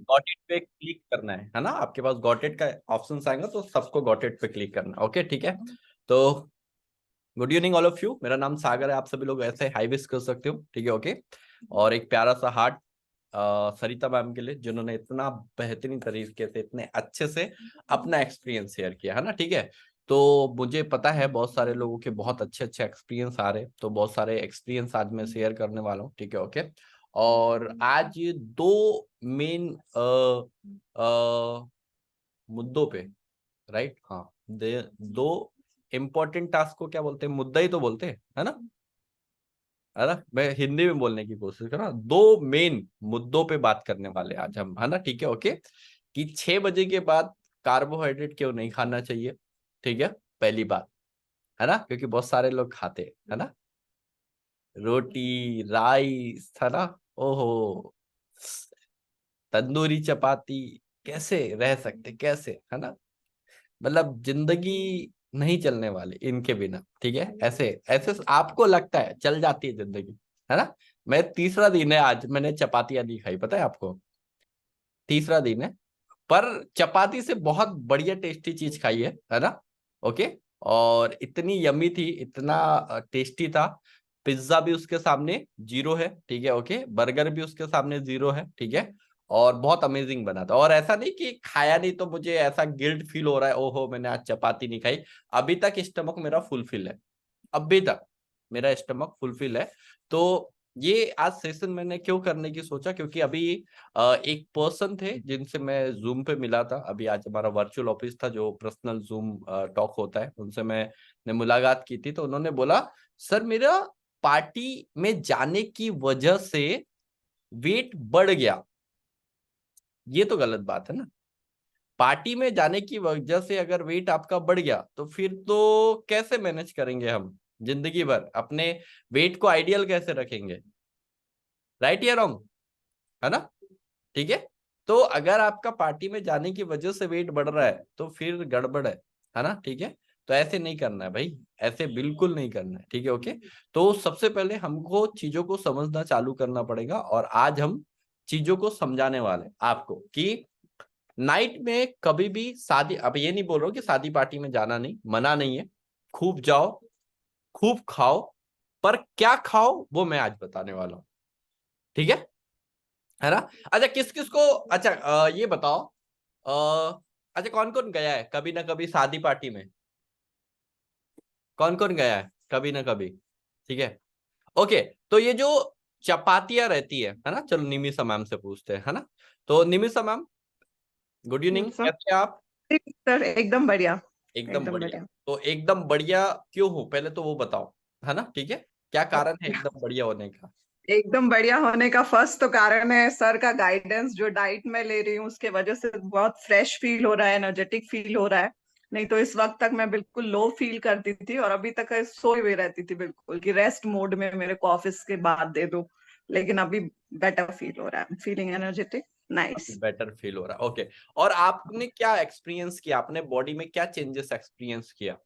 Got it पे click करना है ना। आपके पास गॉट इट का ऑप्शन आएगा तो सबको गॉट इट पे क्लिक करना है। ओके ठीक है। तो good evening all of you. मेरा नाम सागर है। आप सभी लोग ऐसे हाई विश कर सकते हो, ठीक है। ओके। और एक प्यारा सा हार्ट सरिता मैम के लिए, जिन्होंने इतना बेहतरीन तरीके से, इतने अच्छे से अपना एक्सपीरियंस शेयर किया है ना, ठीक है। तो मुझे पता है बहुत सारे लोगों के बहुत अच्छे अच्छे एक्सपीरियंस आ रहे हैं, तो बहुत सारे एक्सपीरियंस आज मैं शेयर करने वाला हूँ, ठीक है। ओके। और आज दो मेन मुद्दों पे, राइट, हाँ, दो इम्पोर्टेंट टास्क को क्या बोलते हैं, मुद्दा ही तो बोलते हैं, है ना। अरे मैं हिंदी में बोलने की कोशिश कर रहा हूँ। दो मेन मुद्दों पे बात करने वाले आज हम, है ना, ठीक है। ओके। कि 6 बजे के बाद कार्बोहाइड्रेट क्यों नहीं खाना चाहिए, ठीक है, पहली बात, है ना, क्योंकि बहुत सारे लोग खाते हैं, है ना, रोटी राइस, है ना, ओहो, तंदूरी चपाती, कैसे रह सकते, कैसे, है ना, मतलब जिंदगी नहीं चलने वाली इनके बिना, ठीक है। ऐसे ऐसे आपको लगता है चल जाती है जिंदगी, है ना। मैं तीसरा दिन है आज, मैंने चपातियां नहीं खाई, पता है आपको, तीसरा दिन है। पर चपाती से बहुत बढ़िया टेस्टी चीज खाई है ना। ओके। और इतनी यमी थी, इतना टेस्टी था। पिज्जा भी उसके सामने जीरो है, ठीक है। ओके। बर्गर भी उसके सामने जीरो है, ठीक है। और बहुत अमेजिंग बना था। और ऐसा नहीं कि खाया नहीं तो मुझे ऐसा गिल्ट फील हो रहा है, ओहो मैंने आज चपाती नहीं खाई। अभी तक स्टमक मेरा फुलफिल है, अभी तक मेरा स्टमक फुलफिल है। तो ये आज सेशन मैंने क्यों करने की सोचा, क्योंकि अभी एक पर्सन थे जिनसे मैं जूम पे मिला था। अभी आज हमारा वर्चुअल ऑफिस था, जो पर्सनल जूम टॉक होता है, उनसे मैंने मुलाकात की थी। तो उन्होंने बोला, सर मेरा पार्टी में जाने की वजह से वेट बढ़ गया। ये तो गलत बात है ना। पार्टी में जाने की वजह से अगर वेट आपका बढ़ गया तो फिर तो कैसे मैनेज करेंगे हम जिंदगी भर, अपने वेट को आइडियल कैसे रखेंगे, राइट या रॉन्ग, है ना, ठीक है। तो अगर आपका पार्टी में जाने की वजह से वेट बढ़ रहा है तो फिर गड़बड़ है ना, ठीक है। तो ऐसे नहीं करना है भाई, ऐसे बिल्कुल नहीं करना है, ठीक है। ओके। तो सबसे पहले हमको चीजों को समझना चालू करना पड़ेगा, और आज हम चीजों को समझाने वाले हैं आपको कि नाइट में कभी भी शादी, अब ये नहीं बोल रहा हूं कि शादी पार्टी में जाना नहीं, मना नहीं है, खूब जाओ, खूब खाओ, पर क्या खाओ वो मैं आज बताने वाला हूं, ठीक है ना। अच्छा किस किस को, अच्छा ये बताओ, अच्छा कौन कौन गया है कभी ना कभी शादी पार्टी में, कौन कौन गया है कभी ना कभी, ठीक है। ओके। तो ये जो चपातियां रहती है ना, चलो निमिषा मैम से पूछते हैं, है ना। तो Nimisha ma'am, good evening, sir कैसे हैं आप। सर एकदम बढ़िया। एकदम एकदम बढ़िया। बढ़िया। तो एकदम बढ़िया क्यों हो पहले तो वो बताओ, है ना, ठीक है, क्या कारण है एकदम बढ़िया होने का। एकदम बढ़िया होने का फर्स्ट तो कारण है सर का गाइडेंस, जो डाइट में ले रही हूँ उसके वजह से बहुत फ्रेश फील हो रहा है, एनर्जेटिक फील हो रहा है। नहीं तो इस वक्त तक मैं बिल्कुल लो फील करती थी और अभी तक सोई हुई रहती थी बिल्कुल कि रेस्ट मोड में मेरे को ऑफिस के बाद दे दो। लेकिन अभी बेटर फील हो रहा है, feeling energetic, nice. Better feel हो रहा है, ओके। और आपने क्या एक्सपीरियंस किया, अपने बॉडी में क्या चेंजेस एक्सपीरियंस किया।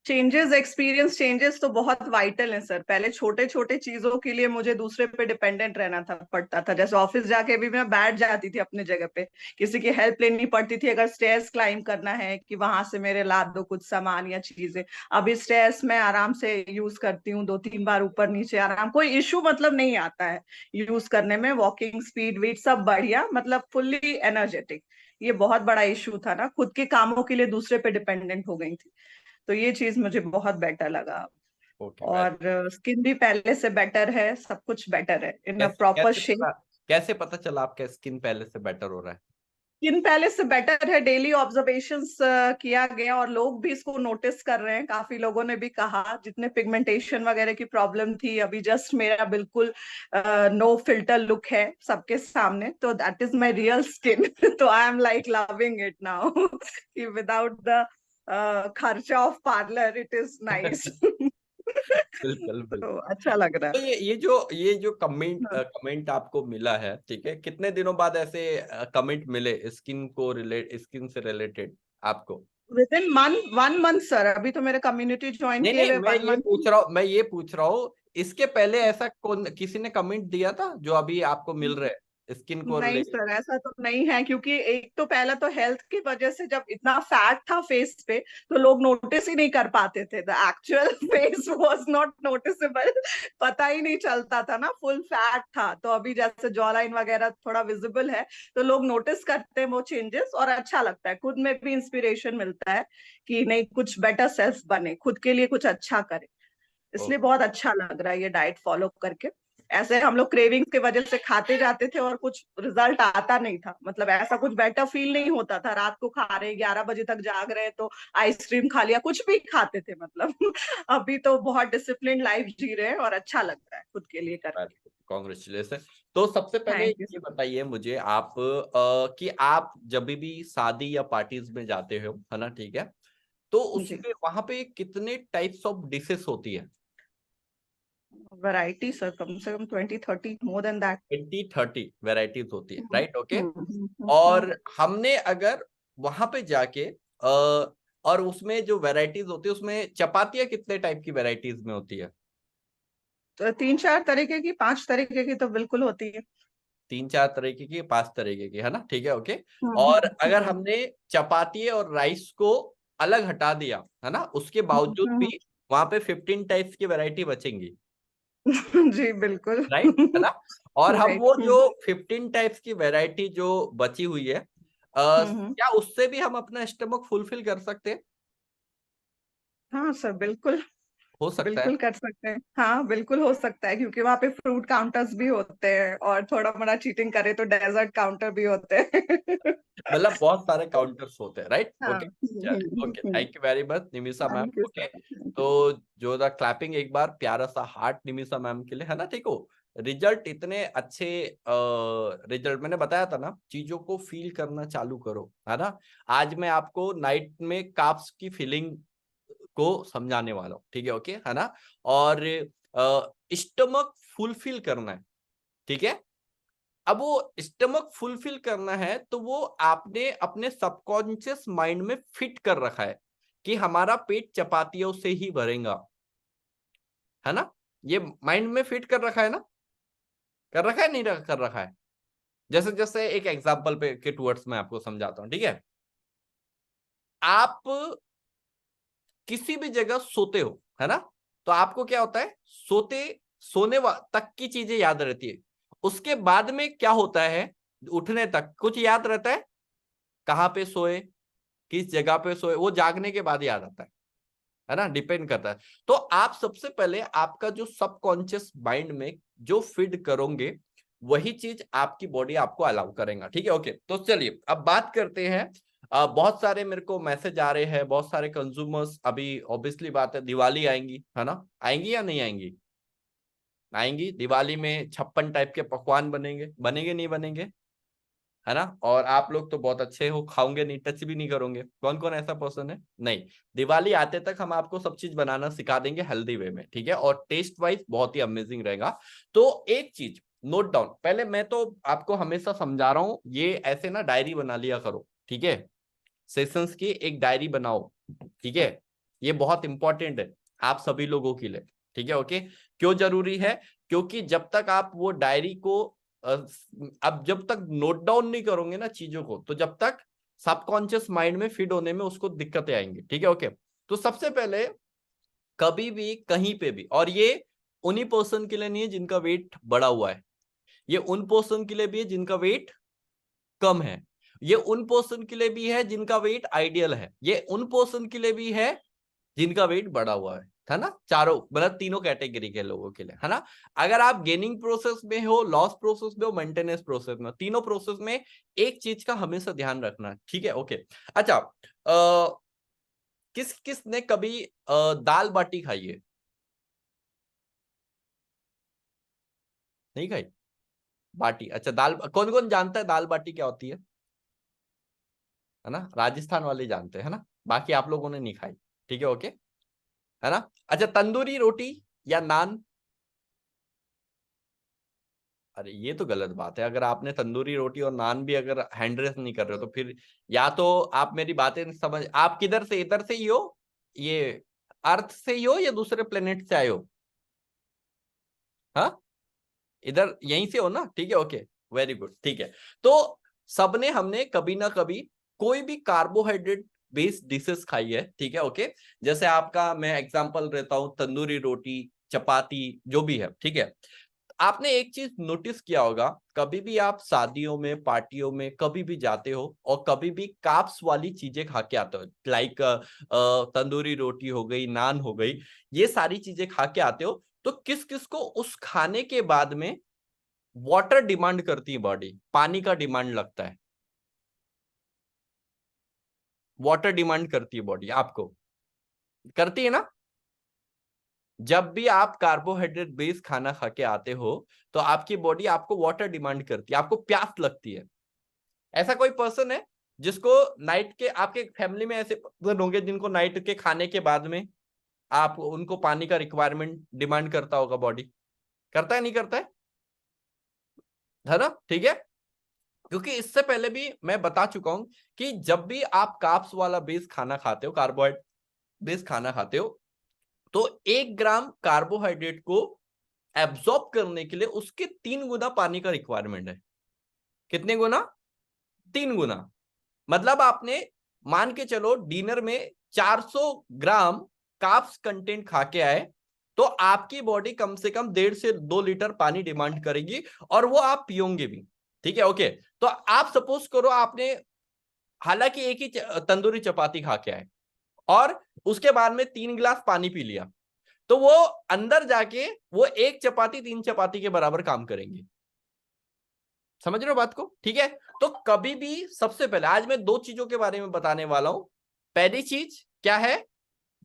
चेंजेस, एक्सपीरियंस चेंजेस तो बहुत वाइटल हैं सर। पहले छोटे छोटे चीजों के लिए मुझे दूसरे पे डिपेंडेंट रहना था, पड़ता था। जैसे ऑफिस जाके भी मैं बैठ जाती थी अपने जगह पे, किसी की हेल्प लेनी पड़ती थी। अगर स्टेयर्स क्लाइम करना है कि वहां से मेरे ला दो कुछ सामान या चीजें, अभी स्टेयर्स मैं आराम से यूज करती हूँ, 2-3 बार ऊपर नीचे आराम, कोई इशू मतलब नहीं आता है यूज करने में। वॉकिंग स्पीड वीट सब बढ़िया, मतलब फुल्ली एनर्जेटिक। ये बहुत बड़ा इशू था ना, खुद के कामों के लिए दूसरे पे डिपेंडेंट हो गई थी। तो ये चीज मुझे बहुत बेटर लगा। Okay very. और स्किन भी पहले से बेटर है, सब कुछ बेटर है, इन अ कैसे प्रॉपर कैसे शेप। पता, कैसे पता चला आपका स्किन पहले से बेटर हो रहा है। स्किन पहले से बेटर है, डेली ऑब्जर्वेशंस किया गया और लोग भी इसको नोटिस कर रहे हैं। काफी लोगों ने भी कहा, जितने पिगमेंटेशन वगैरह की प्रॉब्लम थी, अभी जस्ट मेरा बिल्कुल नो फिल्टर लुक है सबके सामने। तो that is my real skin. तो I am like loving it now कि विदाउट द खर्चा of parlour it is nice. बिल्कुल बिल्कुल। तो अच्छा लग रहा तो ये जो कमेंट है। कमेंट आपको मिला है, ठीक है, कितने दिनों बाद ऐसे कमेंट मिले स्किन से रिलेटेड आपको। विद इन 1 मंथ सर, अभी तो मेरे कम्युनिटी ज्वाइन नहीं किए नहीं, हुए मैं 1 मंथ। मैं ये पूछ रहा हूँ, इसके पहले ऐसा कौन किसी ने कमेंट दिया था जो अभी आपको मिल रहे हैं। स्किन को नहीं ले। सर, ऐसा तो नहीं है, क्योंकि एक तो पहला तो हेल्थ की वजह से जब इतना फैट था फेस पे तो लोग नोटिस ही नहीं कर पाते थे। The actual face was not noticeable. पता ही नहीं चलता था ना, फुल फैट था। तो अभी जैसे जॉ लाइन वगैरह थोड़ा विजिबल है तो लोग नोटिस करते हैं वो चेंजेस, और अच्छा लगता है, खुद में भी इंस्पिरेशन मिलता है कि नहीं, कुछ बेटर सेल्फ बने, खुद के लिए कुछ अच्छा करे। इसलिए बहुत अच्छा लग रहा है ये डाइट फॉलो करके। ऐसे हम लोग क्रेविंग्स की वजह से खाते जाते थे और कुछ रिजल्ट आता नहीं था, मतलब ऐसा कुछ बेटर फील नहीं होता था। रात को खा रहे, 11 बजे तक जाग रहे तो आइसक्रीम खा लिया, कुछ भी खाते थे मतलब। अभी तो बहुत डिसिप्लिन लाइफ जी रहे हैं और अच्छा लग रहा है खुद के लिए करके। कॉन्ग्रेचुलेशन। तो सबसे पहले थैंक यू ये सर। बताइए मुझे आप कि आप जब भी शादी या पार्टीज में जाते हो, है ना, ठीक है, तो जी, उसपे वहां पे कितने टाइप्स ऑफ डिशेस होती है? वैरायटी सर कम से कम 20-30, मोर देन दैट। 20-30 वेराइटीज होती है, हम्म, राइट? ओके। हम्म, और हमने अगर वहां पे जाके और उसमें जो वेराइटीज होती है उसमें चपातियां कितने टाइप की वेराइटीज में होती है? तो 3-4 तरीके की, 5 तरीके की तो बिल्कुल होती है। 3-4 तरीके की, 5 तरीके की, है ना, ठीक है, ओके। हम्म, और हम्म, अगर हमने चपाती और राइस को अलग हटा दिया, है ना, उसके बावजूद हम्म, भी वहां पे 15 टाइप्स की वैरायटी बचेंगी, जी बिल्कुल। राइट, है ना? और हम राइट। वो जो 15 टाइप्स की वैरायटी जो बची हुई है, हम्म। क्या उससे भी हम अपना स्टमक फुलफिल कर सकते हैं? हाँ सर, बिल्कुल। हो सकता है। बिल्कुल कर सकते हैं, हाँ बिल्कुल हो सकता है, क्योंकि वहाँ पे फ्रूट काउंटर्स भी होते हैं और थोड़ा मोड़ा चीटिंग करे तो डेजर्ट काउंटर भी होते हैं। मतलब बहुत सारे काउंटर्स होते हैं, राइट, हाँ। ओके। चलिए, okay, thank you very much Nimisha ma'am, thank you okay. Sir, thank you. तो जो द क्लैपिंग एक बार प्यारा सा हार्ट निमिषा मैम के लिए, है ना, ठीक हो। रिजल्ट इतने अच्छे रिजल्ट, मैंने बताया था ना, चीजों को फील करना चालू करो, है ना। आज मैं आपको नाइट में काप्स की फीलिंग को समझाने वाला हूँ, ठीक है, ओके, है ना। और स्टमक फुलफिल करना है, ठीक है। अब वो स्टमक फुलफिल करना है तो वो आपने अपने सबकॉन्शियस माइंड में फिट कर रखा है कि हमारा पेट चपातियों से ही भरेगा, है ना। ये माइंड में फिट कर रखा है ना, कर रखा है, नहीं कर रखा है? जैसे जैसे एक एग्जांपल पे के टूवर्ड्स में आपको समझाता हूं, ठीक है। आप किसी भी जगह सोते हो, है ना, तो आपको क्या होता है, तक की चीजें याद रहती है। उसके बाद में क्या होता है, उठने तक कुछ याद रहता है? कहाँ पे सोए, किस जगह पे सोए, वो जागने के बाद याद आता है ना, डिपेंड करता है। तो आप सबसे पहले आपका जो सबकॉन्शियस माइंड में जो फीड करोगे वही चीज आपकी बॉडी आपको अलाउ करेगा, ठीक है, ओके। तो चलिए अब बात करते हैं। बहुत सारे मेरे को मैसेज आ रहे हैं, बहुत सारे कंज्यूमर्स, अभी ऑब्वियसली बात है दिवाली आएंगी, है ना, आएंगी या नहीं आएंगी? आएंगी। दिवाली में 56 टाइप के पकवान बनेंगे, बनेंगे नहीं बनेंगे, है ना। और आप लोग तो बहुत अच्छे हो, खाओगे नहीं, टच भी नहीं करोगे, कौन कौन ऐसा पर्सन है? नहीं। दिवाली आते तक हम आपको सब चीज बनाना सिखा देंगे हेल्दी वे में, ठीक है, और टेस्ट वाइज बहुत ही अमेजिंग रहेगा। तो एक चीज नोट डाउन, पहले मैं तो आपको हमेशा समझा रहा हूं, ये ऐसे ना डायरी बना लिया करो, ठीक है। सेशंस की एक डायरी बनाओ, ठीक है। ये बहुत इंपॉर्टेंट है आप सभी लोगों के लिए, ठीक है, ओके। क्यों जरूरी है? क्योंकि जब तक आप वो डायरी को अब जब तक नोट डाउन नहीं करोगे ना चीजों को, तो जब तक सबकॉन्शियस माइंड में फीड होने में उसको दिक्कतें आएंगी, ठीक है, ओके। तो सबसे पहले कभी भी कहीं पे भी, और ये उन्हीं पर्सन के लिए नहीं है जिनका वेट बढ़ा हुआ है, ये उन पर्सन के लिए भी है जिनका वेट कम है, ये उन पर्सन के लिए भी है जिनका वेट आइडियल है, ये उन पर्सन के लिए भी है जिनका वेट बढ़ा हुआ है ना। चारों मतलब तीनों कैटेगरी के लोगों के लिए, है ना। अगर आप गेनिंग प्रोसेस में हो, लॉस प्रोसेस में हो, मेंटेनेंस प्रोसेस में हो, तीनों प्रोसेस में एक चीज का हमेशा ध्यान रखना है, ठीक है, ओके। अच्छा, किस किस ने कभी दाल बाटी खाई है? नहीं खाई बाटी? अच्छा, दाल कौन कौन जानता है दाल बाटी क्या होती है ना, राजस्थान वाले जानते हैं, है ना, बाकी आप लोगों ने नहीं खाई, ठीक है, ओके, है ना। अच्छा, तंदूरी रोटी या नान? अरे ये तो गलत बात है, अगर आपने तंदूरी रोटी और नान भी अगर हैंडरेस नहीं कर रहे हो तो फिर या तो आप मेरी बातें नहीं समझ, आप किधर से, इधर से ही हो, ये अर्थ से ही हो या दूसरे प्लेनेट से आए हो? हाँ, इधर यहीं से हो ना, ठीक है, ओके। वेरी गुड, ठीक है। तो सबने हमने कभी ना कभी कोई भी कार्बोहाइड्रेट बेस्ड डिशेस खाई है, ठीक है, ओके। जैसे आपका मैं एग्जांपल देता हूं, तंदूरी रोटी, चपाती, जो भी है, ठीक है। आपने एक चीज नोटिस किया होगा, कभी भी आप शादियों में, पार्टियों में कभी भी जाते हो और कभी भी कार्ब्स वाली चीजें खा के आते हो, लाइक तंदूरी रोटी हो गई, नान हो गई, ये सारी चीजें खा के आते हो, तो किस किस को उस खाने के बाद में वाटर डिमांड करती है बॉडी, पानी का डिमांड लगता है, वाटर डिमांड करती है बॉडी, आपको करती है ना? जब भी आप कार्बोहाइड्रेट बेस्ड खाना खा के आते हो तो आपकी बॉडी आपको वाटर डिमांड करती है, आपको प्यास लगती है। ऐसा कोई पर्सन है जिसको नाइट के, आपके फैमिली में ऐसे पर्सन होंगे जिनको नाइट के खाने के बाद में आप उनको पानी का रिक्वायरमेंट डिमांड करता होगा बॉडी, करता है नहीं करता है ना? ठीक है, क्योंकि इससे पहले भी मैं बता चुका हूं कि जब भी आप कार्ब्स वाला बेस्ड खाना खाते हो, कार्बोहाइड्रेट बेस्ड खाना खाते हो, तो 1 ग्राम कार्बोहाइड्रेट को एब्जॉर्ब करने के लिए उसके 3 गुना पानी का रिक्वायरमेंट है। कितने गुना? 3 गुना। मतलब आपने मान के चलो डिनर में 400 ग्राम कार्ब्स कंटेंट खा के आए, तो आपकी बॉडी कम से कम 1.5 से 2 लीटर पानी डिमांड करेगी, और वो आप पियोगे भी, ठीक है, ओके। तो आप सपोज करो आपने हालांकि एक ही तंदूरी चपाती खा के आए और उसके बाद में 3 गिलास पानी पी लिया, तो वो अंदर जाके वो एक चपाती 3 चपाती के बराबर काम करेंगे। समझ रहे हो बात को? ठीक है, तो कभी भी सबसे पहले आज मैं 2 चीजों के बारे में बताने वाला हूं। पहली चीज क्या है,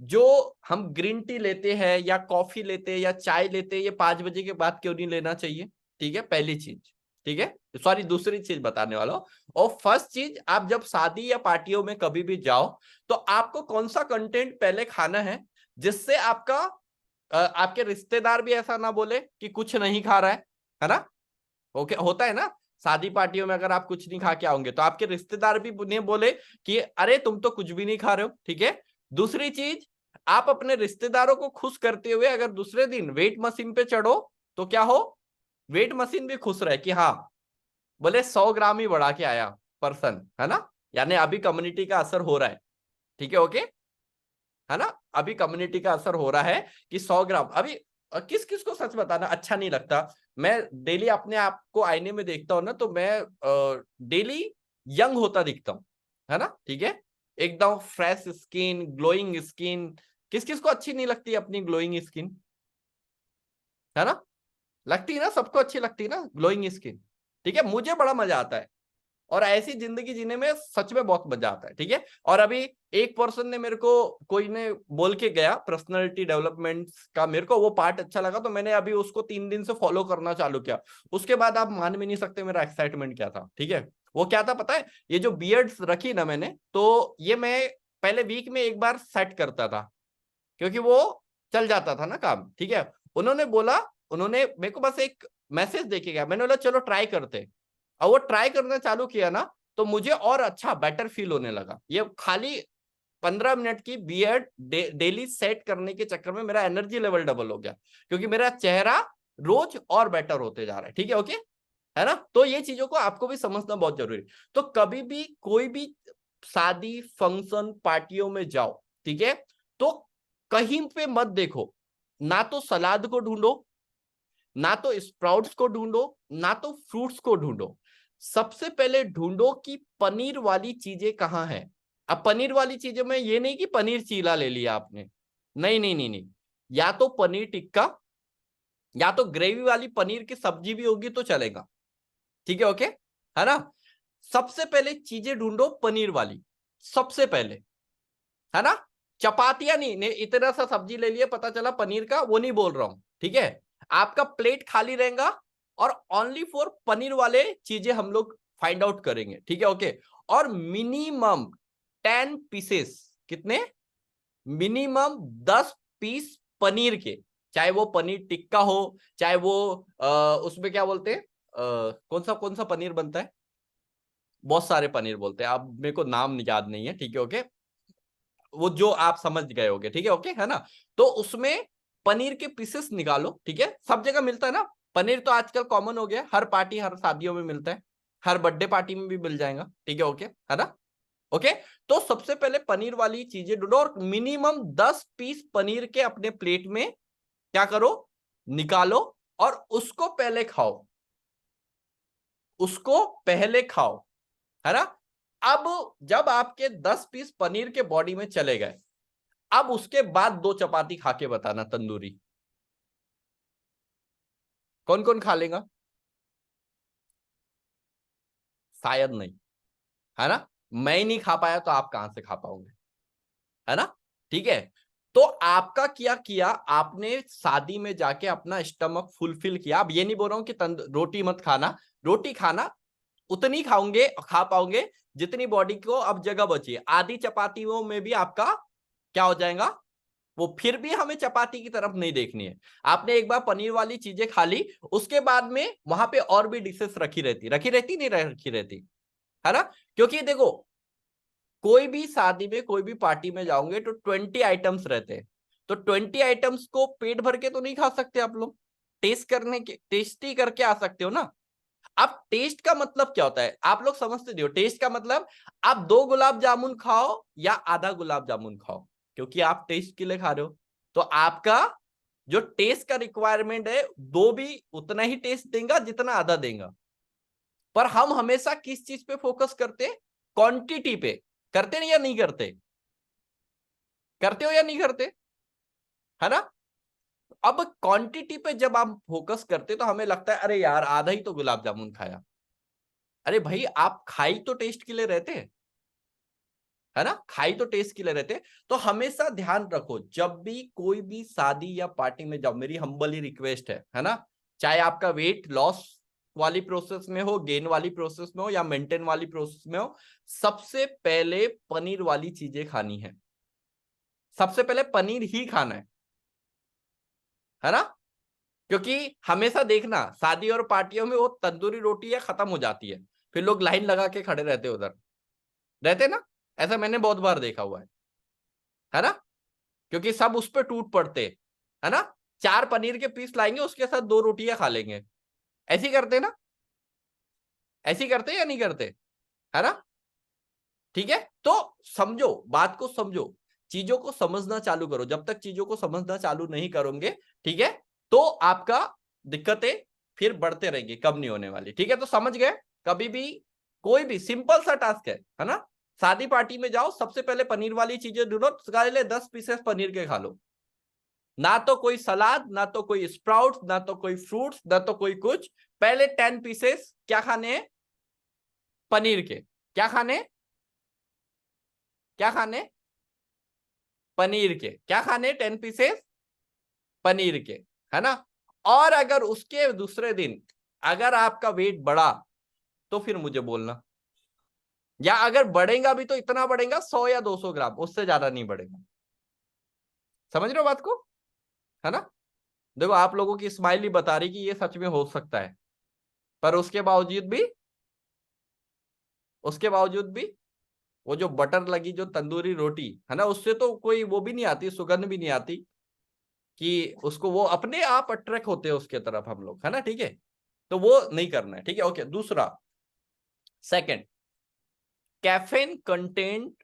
जो हम ग्रीन टी लेते हैं या कॉफी लेते हैं या चाय लेते हैं, ये 5 बजे के बाद क्यों नहीं लेना चाहिए? ठीक है, पहली चीज, ठीक है, सॉरी दूसरी चीज बताने वाला हूं। और फर्स्ट चीज, आप जब शादी या पार्टियों में कभी भी जाओ तो आपको कौन सा कंटेंट पहले खाना है जिससे आपका आपके रिश्तेदार भी ऐसा ना बोले कि कुछ नहीं खा रहा है ना? ओके, होता है ना शादी पार्टियों में, अगर आप कुछ नहीं खा के आओगे तो आपके रिश्तेदार भी नहीं बोले कि अरे तुम तो कुछ भी नहीं खा रहे हो, ठीक है। दूसरी चीज, आप अपने रिश्तेदारों को खुश करते हुए अगर दूसरे दिन वेट मशीन पे चढ़ो तो क्या हो, वेट मशीन भी खुश रहे कि हाँ, बोले 100 ग्राम ही बढ़ा के आया पर्सन, है ना? यानी अभी कम्युनिटी का असर हो रहा है, ठीक है, ओके, है ना? अभी कम्युनिटी का असर हो रहा है कि 100 ग्राम अभी। किस किस को सच बताना अच्छा नहीं लगता, मैं डेली अपने आप को आईने में देखता हूं ना, तो मैं डेली यंग होता दिखता हूं, है ना? ठीक है, एकदम फ्रेश स्किन, ग्लोइंग स्किन। किस किस को अच्छी नहीं लगती अपनी ग्लोइंग स्किन, है ना? लगती है ना, सबको अच्छी लगती है ना ग्लोइंग स्किन, ठीक है। मुझे बड़ा मजा आता है और ऐसी जिंदगी जीने में सच में बहुत मजा आता है, ठीक है। और अभी एक पर्सन ने मेरे को, कोई ने बोल के गया पर्सनालिटी डेवलपमेंट का, मेरे को वो पार्ट अच्छा लगा, तो मैंने अभी उसको 3 दिन से फॉलो करना चालू किया। उसके बाद आप मान भी नहीं सकते मेरा एक्साइटमेंट क्या था, ठीक है। वो क्या था पता है? ये जो बियर्ड्स रखी ना मैंने, तो ये मैं पहले वीक में एक बार सेट करता था क्योंकि वो चल जाता था ना काम, ठीक है। उन्होंने बोला, उन्होंने मेरे को बस एक मैसेज देके गया, मैंने बोला चलो ट्राई करते। और वो ट्राई करना चालू किया ना, तो मुझे और अच्छा बेटर फील होने लगा। ये खाली 15 मिनट की बियर्ड डेली सेट करने के चक्कर में मेरा एनर्जी लेवल डबल हो गया, क्योंकि मेरा चेहरा रोज और बेटर होते जा रहा है, ठीक है, ओके, है ना? तो ये चीजों को आपको भी समझना बहुत जरूरी। तो कभी भी कोई भी शादी, फंक्शन, पार्टियों में जाओ, ठीक है, तो कहीं पे मत देखो, ना तो सलाद को ढूंढो, ना तो स्प्राउट्स को ढूंढो, ना तो फ्रूट्स को ढूंढो। सबसे पहले ढूंढो कि पनीर वाली चीजें कहाँ है। अब पनीर वाली चीजें में ये नहीं कि पनीर चीला ले लिया आपने, नहीं नहीं नहीं नहीं, या तो पनीर टिक्का या तो ग्रेवी वाली पनीर की सब्जी भी होगी तो चलेगा, ठीक है, ओके, है ना? सबसे पहले चीजें ढूंढो पनीर वाली, सबसे पहले, है ना? चपातियां नहीं, इतना सा सब्जी ले लिया पता चला पनीर का, वो नहीं बोल रहा हूं, ठीक है। आपका प्लेट खाली रहेगा और ओनली फॉर पनीर वाले चीजें हम लोग फाइंड आउट करेंगे, ठीक है, ओके। और मिनिमम 10 पीसेस, कितने? मिनिमम 10 पीस पनीर के, चाहे वो पनीर टिक्का हो, चाहे वो उसमें क्या बोलते हैं, कौन सा पनीर बनता है, बहुत सारे पनीर बोलते हैं, अब मेरे को नाम याद नहीं है, ठीक है, ओके, वो जो आप समझ गए होगे, ठीक है, ओके, है ना? तो उसमें पनीर के पीसेस निकालो, ठीक है, सब जगह मिलता है ना, पनीर तो आजकल कॉमन हो गया, हर पार्टी हर शादियों में मिलता है, हर बर्थडे पार्टी में भी मिल जाएगा, ठीक है, ओके, है ना, ओके। तो सबसे पहले पनीर वाली चीजें ढूंढो और मिनिमम 10 पीस पनीर के अपने प्लेट में क्या करो, निकालो और उसको पहले खाओ, उसको पहले खाओ, है ना। अब जब आपके 10 पीस पनीर के बॉडी में चले गए, अब उसके बाद 2 चपाती खा के बताना तंदूरी, कौन कौन खा लेगा, शायद नहीं, है ना। मैं ही नहीं खा पाया तो आप कहां से खा पाओगे, है ना, ठीक है। तो आपका क्या किया, आपने शादी में जाके अपना स्टमक फुलफिल किया। अब ये नहीं बोल रहा हूं कि रोटी मत खाना, रोटी खाना उतनी खाओगे खा पाओगे जितनी बॉडी को अब जगह बची है। आधी चपातियों में भी आपका क्या हो जाएगा, वो फिर भी हमें चपाती की तरफ नहीं देखनी है। आपने एक बार पनीर वाली चीजें खा ली, उसके बाद में वहां पे और भी डिशेस रखी रहती नहीं रखी रहती, है ना। क्योंकि देखो, कोई भी शादी में कोई भी पार्टी में जाओगे तो 20 आइटम्स रहते हैं, तो 20 आइटम्स को पेट भर के तो नहीं खा सकते आप लोग, टेस्टी करके आ सकते हो ना। अब टेस्ट का मतलब क्या होता है, आप लोग समझते नहीं हो। टेस्ट का मतलब आप 2 गुलाब जामुन खाओ या आधा गुलाब जामुन खाओ, क्योंकि आप टेस्ट के लिए खा रहे हो, तो आपका जो टेस्ट का रिक्वायरमेंट है दो भी उतना ही टेस्ट देगा जितना आधा देगा। पर हम हमेशा किस चीज पे फोकस करते, क्वांटिटी पे करते नहीं या नहीं करते, करते हो या नहीं करते, है ना। अब क्वांटिटी पे जब आप फोकस करते तो हमें लगता है अरे यार आधा ही तो गुलाब जामुन खाया। अरे भाई आप खाई तो टेस्ट के लिए रहते हैं, है ना, खाई तो टेस्ट के लिए रहते। तो हमेशा ध्यान रखो जब भी कोई भी शादी या पार्टी में जाओ, मेरी हम्बली रिक्वेस्ट है ना, चाहे आपका वेट लॉस वाली प्रोसेस में हो, गेन वाली प्रोसेस में हो या मेंटेन वाली प्रोसेस में हो, सबसे पहले पनीर वाली चीजें खानी है, सबसे पहले पनीर ही खाना है ना। क्योंकि हमेशा देखना शादी और पार्टियों में वो तंदूरी रोटी है खत्म हो जाती है, फिर लोग लाइन लगा के खड़े रहते उधर, रहते ना, ऐसा मैंने बहुत बार देखा हुआ है ना। क्योंकि सब उस पर टूट पड़ते, है ना, 4 पनीर के पीस लाएंगे उसके साथ 2 रोटियां खा लेंगे, ऐसी करते ना, ऐसी करते या नहीं करते, है ना, ठीक है। तो समझो, बात को समझो, चीजों को समझना चालू करो। जब तक चीजों को समझना चालू नहीं करोगे, ठीक है, तो आपका दिक्कतें फिर बढ़ते रहेंगी, कम नहीं होने वाली, ठीक है। तो समझ गए, कभी भी कोई भी सिंपल सा टास्क है ना, शादी पार्टी में जाओ, सबसे पहले पनीर वाली चीजें ढूंढो, 10 पीसेस पनीर के खा लो, ना तो कोई सलाद, ना तो कोई स्प्राउट्स, ना तो कोई फ्रूट्स, ना तो कोई कुछ, पहले 10 पीसेस क्या खाने हैं, पनीर के, क्या खाने, क्या खाने, पनीर के, क्या खाने, 10 पीसेस पनीर के, है ना। और अगर उसके दूसरे दिन अगर आपका वेट बढ़ा तो फिर मुझे बोलना, या अगर बढ़ेगा भी तो इतना बढ़ेगा 100 या 200 ग्राम, उससे ज्यादा नहीं बढ़ेगा। समझ रहे हो बात को, है ना। देखो आप लोगों की स्माइल ही बता रही कि ये सच में हो सकता है, पर उसके बावजूद भी वो जो बटर लगी जो तंदूरी रोटी है ना, उससे तो कोई वो भी नहीं आती, सुगंध भी नहीं आती कि उसको, वो अपने आप अट्रैक्ट होते हैं उसके तरफ हम लोग, है ना, ठीक है। तो वो नहीं करना है, ठीक है, ओके। दूसरा, सेकंड, कैफीन कंटेंट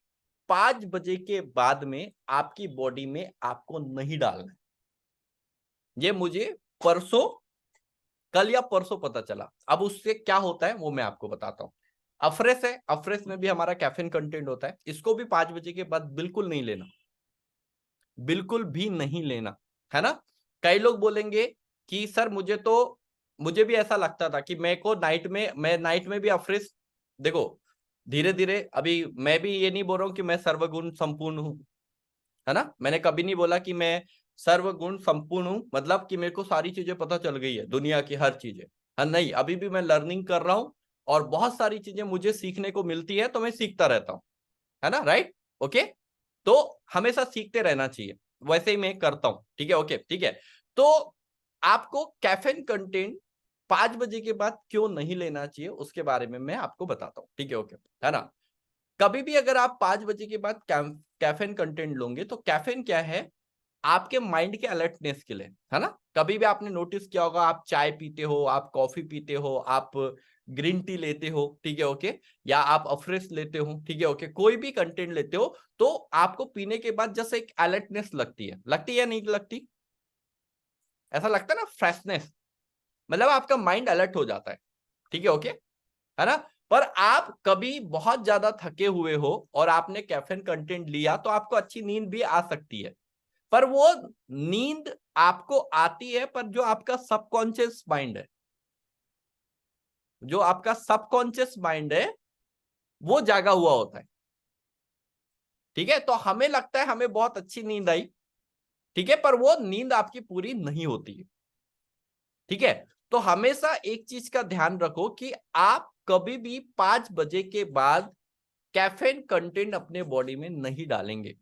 5 बजे के बाद में आपकी बॉडी में आपको नहीं डालना है। ये मुझे परसों, कल या परसों पता चला। अब उससे क्या होता है वो मैं आपको बताता हूं। अफरेस है, अफरेस में भी हमारा कैफीन कंटेंट होता है, इसको भी 5 बजे के बाद बिल्कुल नहीं लेना, बिल्कुल भी नहीं लेना, है ना। कई लोग बोलेंगे कि सर मुझे भी ऐसा लगता था कि मैं नाइट में भी अफरेस, देखो धीरे धीरे, अभी मैं भी ये नहीं बोल रहा हूं कि मैं सर्वगुण संपूर्ण हूं, है ना, मैंने कभी नहीं बोला कि मैं सर्वगुण संपूर्ण हूं, मतलब कि मेरे को सारी चीजें पता चल गई है, दुनिया की हर चीजें, हाँ नहीं, अभी भी मैं लर्निंग कर रहा हूं और बहुत सारी चीजें मुझे सीखने को मिलती है, तो मैं सीखता रहता हूं, है ना, राइट, ओके। तो हमेशा सीखते रहना चाहिए, वैसे ही मैं करता हूं, ठीक है, ओके, ठीक है। तो आपको कैफीन कंटेंट 5 बजे के बाद क्यों नहीं लेना चाहिए उसके बारे में मैं आपको बताता हूं, ठीक है, ओके, है ना। कभी भी अगर आप 5 बजे के बाद कैफीन कंटेंट लोगे तो कैफीन क्या है, आपके माइंड के अलर्टनेस के लिए, है ना। कभी भी आपने नोटिस किया होगा, आप चाय पीते हो, आप कॉफी पीते हो, आप ग्रीन टी लेते हो, ठीक है ओके, या आप अफ्रेश लेते हो, ठीक है ओके, कोई भी कंटेंट लेते हो तो आपको पीने के बाद जैसे एक अलर्टनेस लगती है या नहीं लगती? ऐसा लगता है ना, फ्रेशनेस, मतलब आपका माइंड अलर्ट हो जाता है, ठीक है ओके, है ना। पर आप कभी बहुत ज्यादा थके हुए हो और आपने कैफीन कंटेंट लिया तो आपको अच्छी नींद भी आ सकती है, पर वो नींद आपको आती है पर जो आपका सबकॉन्शियस माइंड है, जो आपका सबकॉन्शियस माइंड है वो जागा हुआ होता है, ठीक है। तो हमें लगता है हमें बहुत अच्छी नींद आई, ठीक है, पर वो नींद आपकी पूरी नहीं होती है, ठीक है। तो हमेशा एक चीज का ध्यान रखो कि आप कभी भी 5 बजे के बाद कैफीन कंटेंट अपने बॉडी में नहीं डालेंगे,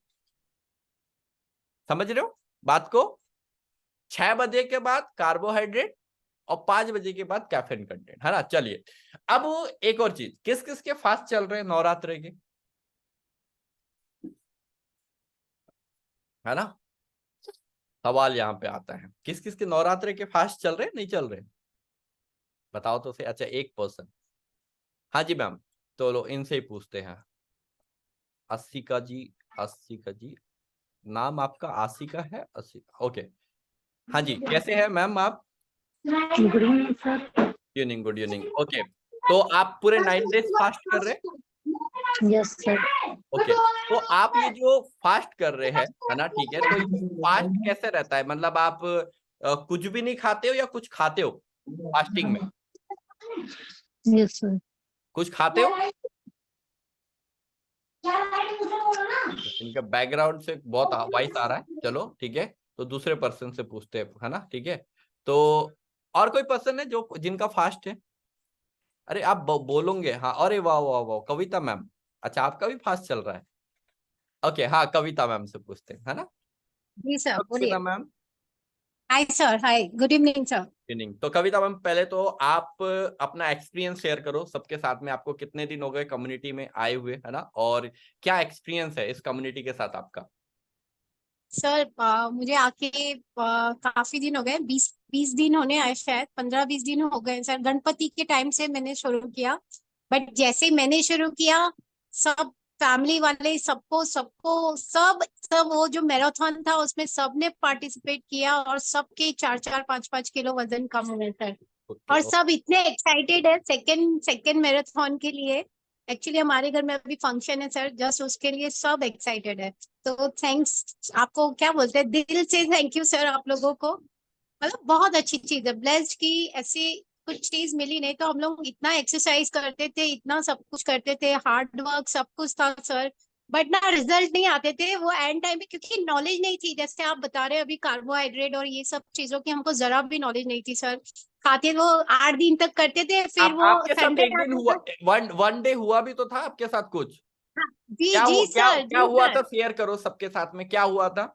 समझ रहे हो बात को। 6 बजे के बाद कार्बोहाइड्रेट और 5 बजे के बाद कैफीन कंटेंट, है ना। चलिए अब एक और चीज, किस किस के फास्ट चल रहे हैं नवरात्र के, है ना। सवाल यहाँ पे आता है, किस किस के नवरात्र के फास्ट चल रहे हैं, नहीं चल रहे, बताओ तो सही। अच्छा, एक पर्सन, हाँ जी मैम, तो लो इनसे ही पूछते हैं। आसिका जी, आसिका जी, नाम आपका आसिका है, आसिका ओके। हाँ जी, कैसे हैं मैम आप? Good evening sir. Good evening, good evening okay. तो आप पूरे 9 डेज फास्ट कर रहे हैं? Yes sir. ओके, तो आप ये जो फास्ट कर रहे हैं, है ना, ठीक है, तो ये फास्ट कैसे रहता है, मतलब आप कुछ भी नहीं खाते हो या कुछ खाते हो फास्टिंग में? Yes sir. कुछ खाते हो? इनका बैकग्राउंड से बहुत वॉइस आ रहा है, चलो ठीक है, तो दूसरे पर्सन से पूछते हैं, है ना, ठीक है। तो और कोई पर्सन है जो जिनका फास्ट है? अरे आप बोलोगे, हाँ, अरे वाह वाह वाह, कविता मैम, अच्छा आपका भी फास्ट चल रहा है, ओके, हाँ कविता मैम से पूछते हैं, है ना। जी सर कविता बोलिए। मैम, हाय सर, हाय, गुड इवनिंग सर। इवनिंग। तो कविता मैम, पहले तो आप अपना एक्सपीरियंस शेयर करो सबके साथ में, आपको कितने दिन हो गए कम्युनिटी में आए हुए, है ना, और क्या एक्सपीरियंस है इस कम्युनिटी के साथ आपका? सर मुझे आके काफी दिन हो गए, 20 दिन होने आए, शायद 15-20 दिन हो गए सर। गणपति के टाइम से मैंने शुरू किया, बट जैसे ही मैंने शुरू किया, सब फैमिली वाले सबको सबको सब सब वो जो मैराथन था उसमें सबने पार्टिसिपेट किया और सबके 4-4 5-5 किलो वजन कम हुए सर। ओके और सब इतने एक्साइटेड है सेकंड सेकंड मैराथन के लिए। एक्चुअली हमारे घर में अभी फंक्शन है सर, जस्ट उसके लिए सब एक्साइटेड है। तो थैंक्स आपको, क्या बोलते हैं, दिल से थैंक यू सर आप लोगों को। मतलब बहुत अच्छी चीज है, ब्लेस्ड की ऐसी कुछ चीज मिली नहीं तो हम लोग इतना एक्सरसाइज करते थे, इतना सब कुछ करते थे, हार्ड वर्क सब कुछ था सर, बट ना रिजल्ट नहीं आते थे वो एंड टाइम पे, क्योंकि नॉलेज नहीं थी। जैसे आप बता रहे हैं अभी कार्बोहाइड्रेट और ये सब चीजों की हमको जरा भी नॉलेज नहीं थी सर। खाते वो 8 दिन तक करते थे, फिर आप वो आपके साथ संडे एक दिन आता हुआ, था। वन वन डे हुआ भी तो था आपके साथ कुछ? जी जी क्या सर, क्या जी हुआ सर। था, शेयर करो सबके साथ में, क्या हुआ था?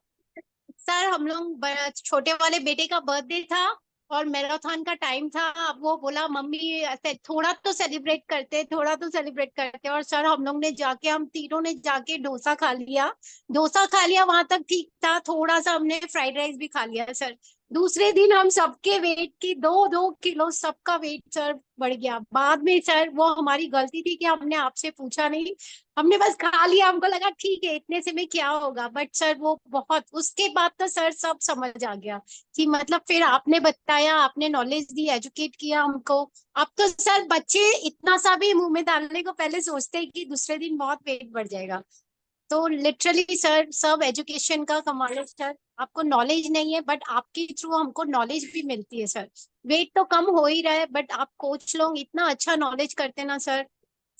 सर हम लोग छोटे वाले बेटे का बर्थडे था और मैराथन का टाइम था। अब वो बोला मम्मी ऐसे थोड़ा तो सेलिब्रेट करते, थोड़ा तो सेलिब्रेट करते, और सर हम लोग ने जाके, हम तीनों ने जाके डोसा खा लिया। डोसा खा लिया, वहां तक ठीक था, थोड़ा सा हमने फ्राइड राइस भी खा लिया सर। दूसरे दिन हम सबके वेट की 2-2 किलो सबका वेट सर बढ़ गया। बाद में सर वो हमारी गलती थी कि हमने आपसे पूछा नहीं, हमने बस खा लिया, हमको लगा ठीक है इतने से में क्या होगा, बट सर वो बहुत, उसके बाद तो सर सब समझ आ गया कि मतलब फिर आपने बताया, आपने नॉलेज दी, एजुकेट किया हमको। अब तो सर बच्चे इतना सा भी मुंह में डालने को पहले सोचते हैं कि दूसरे दिन बहुत वेट बढ़ जाएगा। तो लिटरली सर सब एजुकेशन का कमाल है सर। आपको नॉलेज नहीं है बट आपके थ्रू हमको नॉलेज भी मिलती है सर। वेट तो कम हो ही रहा है बट आप कोच लोग इतना अच्छा नॉलेज करते ना सर,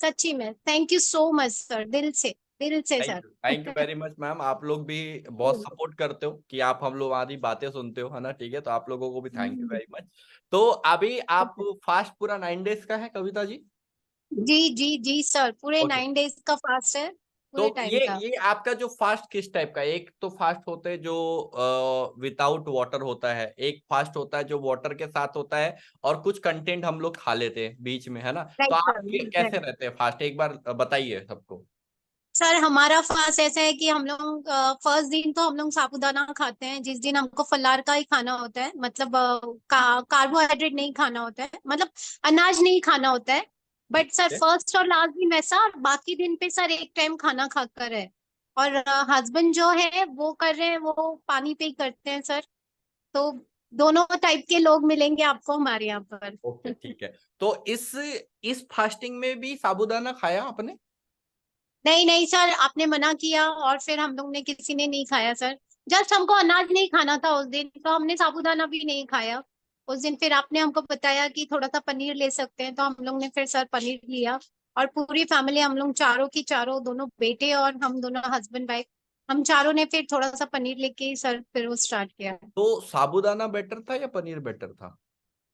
सच्ची में thank you so much sir, दिल से sir. Thank you very much ma'am, आप लोग भी बहुत सपोर्ट करते हो कि आप हम लोग हमारी बातें सुनते हो, है ना, ठीक है, तो आप लोगों को भी थैंक यू वेरी मच। तो अभी आप फास्ट पूरा 9 डेज का है कविता जी? जी जी जी सर, पूरे ओके, 9 डेज का फास्ट है, तो पूरे टाइम का। ये आपका जो फास्ट किस टाइप का है? एक तो फास्ट होता है जो विदाउट वाटर होता है, एक फास्ट होता है जो वाटर के साथ होता है, और कुछ कंटेंट हम लोग खा लेते हैं बीच में, है ना। तो राइट आप सर, कैसे राइट। रहते हैं फास्ट, एक बार बताइए सबको। सर हमारा फास्ट ऐसा है कि हम लोग फर्स्ट दिन तो हम लोग साबूदाना खाते हैं, जिस दिन हमको फलार का ही खाना होता है, मतलब कार्बोहाइड्रेट नहीं खाना होता है, मतलब अनाज नहीं खाना होता है। बट सर फर्स्ट और लास्ट दिन वैसा, और बाकी दिन पे सर एक टाइम खाना खाकर है। और हस्बैंड जो है वो कर रहे हैं, वो पानी पे ही करते हैं सर। तो दोनों टाइप के लोग मिलेंगे आपको हमारे यहाँ पर। ओके ठीक है। तो इस फास्टिंग में भी साबूदाना खाया आपने? नहीं नहीं सर, आपने मना किया और फिर हम लोग ने किसी ने नहीं खाया सर। जस्ट हमको अनाज नहीं खाना था उस दिन, तो हमने साबूदाना भी नहीं खाया उस दिन। फिर आपने हमको बताया कि थोड़ा सा पनीर ले सकते हैं, तो हम लोग ने फिर सर पनीर लिया। और पूरी फैमिली, हम लोग चारों की चारों, दोनों बेटे और हम दोनों हस्बैंड वाइफ, हम चारों ने फिर थोड़ा सा पनीर लेके ही सर फिर वो स्टार्ट किया। तो साबूदाना बेटर था या पनीर बेटर था?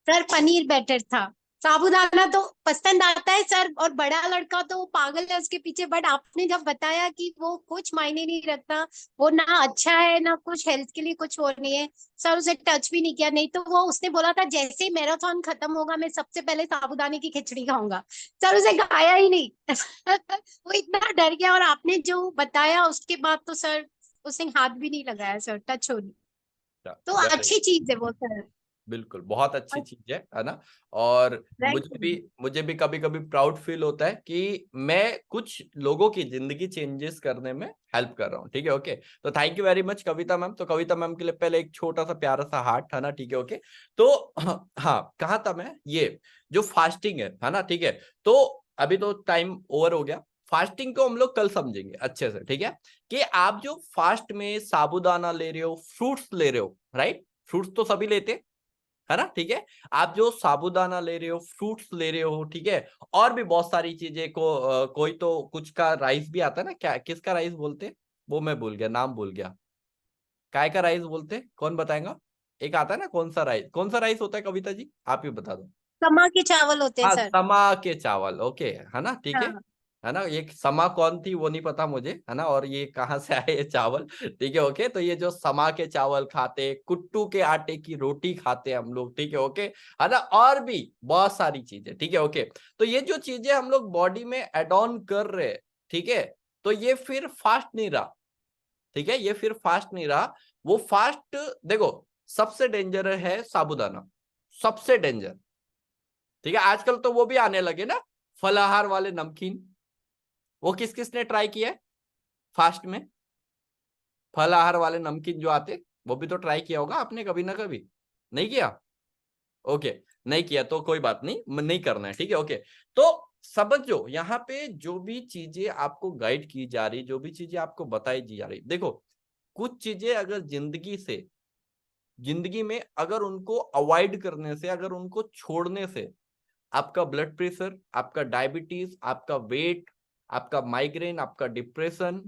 सर पनीर बेटर था। साबूदाना तो पसंद आता है सर, और बड़ा लड़का तो वो पागल है उसके पीछे। बट आपने जब बताया कि वो कुछ मायने नहीं रखता, वो ना अच्छा है ना कुछ हेल्थ के लिए कुछ और नहीं है, सर उसे टच भी नहीं किया। नहीं तो वो उसने बोला था जैसे ही मैराथन खत्म होगा मैं सबसे पहले साबूदाने की खिचड़ी खाऊंगा, सर उसे खाया ही नहीं। वो इतना डर गया, और आपने जो बताया उसके बाद तो सर उसने हाथ भी नहीं लगाया सर, टच हो नहीं। तो वेरी, अच्छी चीज है वो सर। बिल्कुल बहुत अच्छी चीज है ना। और Right. मुझे भी कभी कभी प्राउड फील होता है कि मैं कुछ लोगों की जिंदगी चेंजेस करने में हेल्प कर रहा हूँ। ठीक है ओके। तो thank you very much Kavita ma'am. तो कविता मैम के लिए पहले एक छोटा सा प्यारा सा हार्ट है ना। ठीक है ओके। तो हाँ, कहा था मैं, ये जो फास्टिंग है ना। ठीक है। तो अभी तो टाइम ओवर हो गया। फास्टिंग को हम लोग कल समझेंगे अच्छे से। ठीक है। कि आप जो फास्ट में साबूदाना ले रहे हो, फ्रूट्स ले रहे हो, राइट? फ्रूट्स तो सभी लेते हैं, है ना। ठीक है। आप जो साबूदाना ले रहे हो, फ्रूट्स ले रहे हो, ठीक है, और भी बहुत सारी चीजें को कोई तो कुछ का राइस भी आता है ना, क्या किसका राइस बोलते हैं? वो मैं भूल गया, नाम भूल गया। काय का राइस बोलते हैं, कौन बताएगा? एक आता है ना, कौन सा राइस होता है कविता जी, आप ही बता दो। समा के चावल होते हैं हाँ, सर। समा के चावल, ओके, है ना। ठीक हाँ। है ना। ये समा कौन थी वो नहीं पता मुझे, है ना, और ये कहाँ से आए ये चावल। ठीक है ओके। तो ये जो समा के चावल खाते, कुट्टू के आटे की रोटी खाते हम लोग, ठीक है ओके, है ना, और भी बहुत सारी चीजें। ठीक है ओके। तो ये जो चीजें हम लोग बॉडी में एड ऑन कर रहे हैं, ठीक है, तो ये फिर फास्ट नहीं रहा। ठीक है, ये फिर फास्ट नहीं रहा। वो फास्ट, देखो, सबसे डेंजर है साबूदाना, सबसे डेंजर। ठीक है। आजकल तो वो भी आने लगे ना, फलाहार वाले नमकीन। वो किस किसने ट्राई किया है फास्ट में? फलाहार वाले नमकीन जो आते, वो भी तो ट्राई किया होगा आपने कभी ना कभी। नहीं किया? ओके, नहीं किया तो कोई बात नहीं, नहीं करना है। ठीक है ओके। तो समझो, यहाँ पे जो भी चीजें आपको गाइड की जा रही, जो भी चीजें आपको बताई जा रही, देखो, कुछ चीजें अगर जिंदगी में अगर उनको अवॉइड करने से, अगर उनको छोड़ने से, आपका ब्लड प्रेशर, आपका डायबिटीज, आपका वेट, आपका माइग्रेन, आपका डिप्रेशन,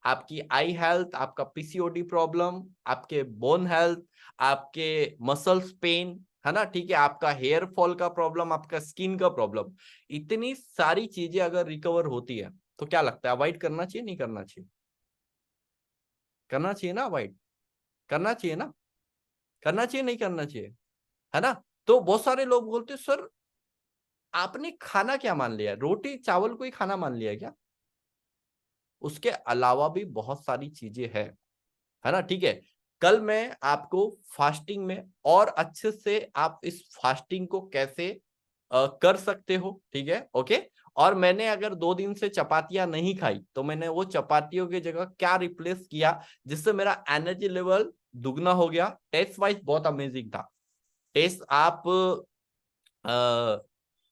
आपकी आई हेल्थ, आपका पीसीओडी प्रॉब्लम, आपके बोन हेल्थ, आपके मसल्स पेन, है ना, ठीक है, आपका हेयर फॉल का प्रॉब्लम, आपका स्किन का प्रॉब्लम, इतनी सारी चीजें अगर रिकवर होती है, तो क्या लगता है, अवॉइड करना चाहिए नहीं करना चाहिए? करना चाहिए ना, अवॉइड करना चाहिए ना, करना चाहिए नहीं करना चाहिए, है ना। तो बहुत सारे लोग बोलते सर आपने खाना क्या मान लिया, रोटी चावल को ही खाना मान लिया क्या? उसके अलावा भी बहुत सारी चीजें हैं, है ना। ठीक है। कल मैं आपको फास्टिंग में और अच्छे से आप इस फास्टिंग को कैसे कर सकते हो, ठीक है ओके। और मैंने अगर 2 दिन से चपातियां नहीं खाई, तो मैंने वो चपातियों की जगह क्या रिप्लेस किया, जिससे मेरा एनर्जी लेवल दुगना हो गया। टेस्ट वाइज बहुत अमेजिंग था। टेस्ट आप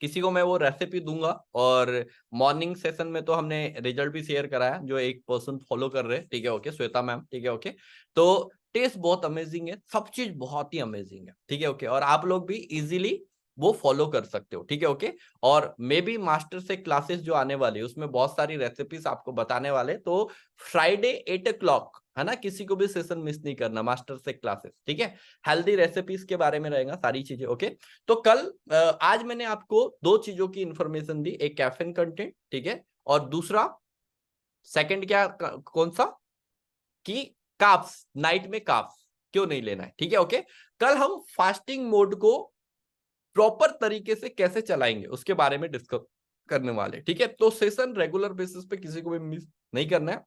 किसी को मैं वो रेसिपी दूंगा, और मॉर्निंग सेशन में तो हमने रिजल्ट भी शेयर कराया, जो एक पर्सन फॉलो कर रहे हैं, ठीक है ओके, श्वेता मैम, ठीक है ओके। तो टेस्ट बहुत अमेजिंग है, सब चीज बहुत ही अमेजिंग है, ठीक है ओके, और आप लोग भी इजीली वो फॉलो कर सकते हो, ठीक है ओके। और मे बी मास्टर से क्लासेस जो आने वाली है, उसमें बहुत सारी रेसिपीज आपको बताने वाले, तो फ्राइडे 8 o'clock, है ना, किसी को भी सेशन मिस नहीं करना, मास्टर से क्लासेस, ठीक है। हेल्दी रेसिपीज के बारे में रहेगा सारी चीजें, ओके। तो कल आज मैंने आपको 2 चीजों की इंफॉर्मेशन दी, एक कैफीन कंटेंट, ठीक है, और दूसरा सेकंड क्या, कौन सा, कि कार्ब्स, नाइट में कार्ब्स क्यों नहीं लेना है, ठीक है ओके। कल हम फास्टिंग मोड को प्रॉपर तरीके से कैसे चलाएंगे उसके बारे में डिस्कस करने वाले, ठीक है। तो सेशन रेगुलर बेसिस पे किसी को भी मिस नहीं करना है।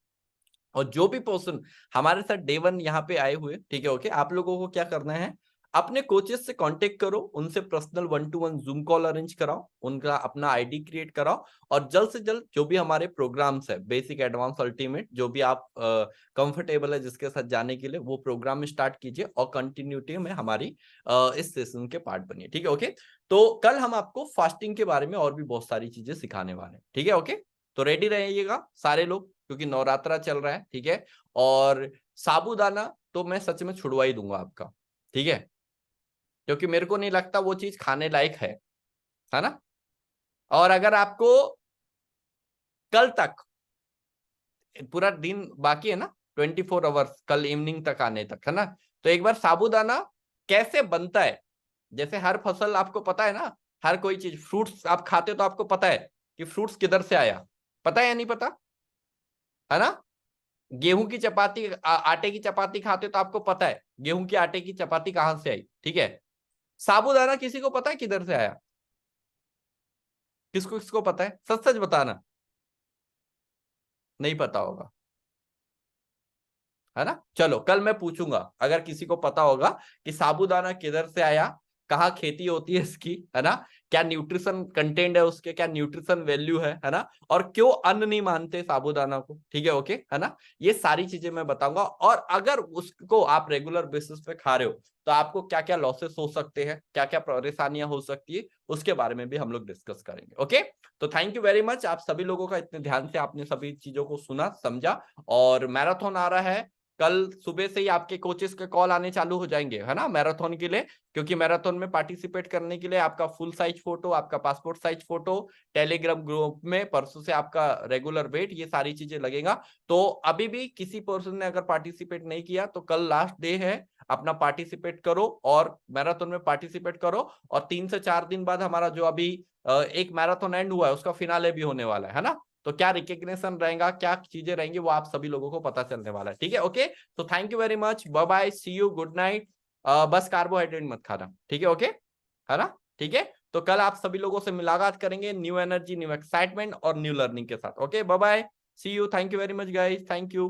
और जो भी पर्सन हमारे साथ डे 1 यहाँ पे आए हुए, ठीक है, ओके, आप लोगों को क्या करना है, अपने कोचेस से कांटेक्ट करो, उनसे personal 1-to-1 zoom call arrange कराओ, उनका अपना आईडी क्रिएट कराओ, और जल्द से जल्द जो भी हमारे प्रोग्राम्स है, बेसिक, एडवांस, अल्टीमेट, जो भी आप कंफर्टेबल है जिसके साथ जाने के लिए, वो प्रोग्राम में स्टार्ट कीजिए और कंटिन्यूटी में हमारी इस सेशन के पार्ट बनिए, ठीक है, ओके। तो कल हम आपको फास्टिंग के बारे में और भी बहुत सारी चीजें सिखाने वाले हैं, ठीक है, ओके। तो रेडी रहिएगा सारे लोग, क्योंकि नवरात्रा चल रहा है, ठीक है। और साबूदाना तो मैं सच में छुड़वा ही दूंगा आपका, ठीक है, क्योंकि मेरे को नहीं लगता वो चीज खाने लायक है ना। और अगर आपको कल तक पूरा दिन बाकी है ना, 24 आवर्स, कल इवनिंग तक आने तक, है ना, तो एक बार साबूदाना कैसे बनता है, जैसे हर फसल आपको पता है ना, हर कोई चीज, फ्रूट्स आप खाते हो तो आपको पता है कि फ्रूट्स किधर से आया, पता है या नहीं पता, है ना। गेहूं की चपाती, आटे की चपाती खाते हो तो आपको पता है गेहूं की आटे की चपाती कहां से आई, ठीक है। साबूदाना किसी को पता है किधर से आया, किसको किसको पता है, सच सच बताना, नहीं पता होगा, है ना। चलो कल मैं पूछूंगा अगर किसी को पता होगा कि साबूदाना किधर से आया, कहाँ खेती होती है इसकी, है ना, क्या न्यूट्रिशन कंटेंट है उसके, क्या न्यूट्रिशन वैल्यू है ना, और क्यों अन्न नहीं मानते साबूदाना को, ठीक है, ओके, है ना। ये सारी चीजें मैं बताऊंगा, और अगर उसको आप रेगुलर बेसिस पे खा रहे हो तो आपको क्या क्या लॉसेस हो सकते हैं, क्या क्या परेशानियां हो सकती है, उसके बारे में भी हम लोग डिस्कस करेंगे, ओके। तो थैंक यू वेरी मच आप सभी लोगों का, इतने ध्यान से आपने सभी चीजों को सुना समझा। और मैराथन आ रहा है, कल सुबह से ही आपके कोचेस के कॉल आने चालू हो जाएंगे, है ना, मैराथन के लिए, क्योंकि मैराथन में पार्टिसिपेट करने के लिए आपका फुल साइज फोटो, आपका passport size photo, Telegram group में परसों से आपका रेगुलर वेट, ये सारी चीजें लगेगा। तो अभी भी किसी पर्सन ने अगर पार्टिसिपेट नहीं किया तो कल लास्ट डे है, अपना पार्टिसिपेट करो और मैराथन में पार्टिसिपेट करो। और 3 से 4 दिन बाद हमारा जो अभी एक मैराथन एंड हुआ है उसका फिनाले भी होने वाला है ना, तो क्या रिकग्निशन रहेगा, क्या चीजें रहेंगी, वो आप सभी लोगों को पता चलने वाला है, ठीक है, ओके। तो thank you very much, bye bye, see you, good night. बस कार्बोहाइड्रेट मत खाना, ठीक है, ओके, है ना, ठीक है। तो कल आप सभी लोगों से मुलाकात करेंगे न्यू एनर्जी, न्यू एक्साइटमेंट और न्यू लर्निंग के साथ, okay, bye bye, see you, thank you very much guys, thank you.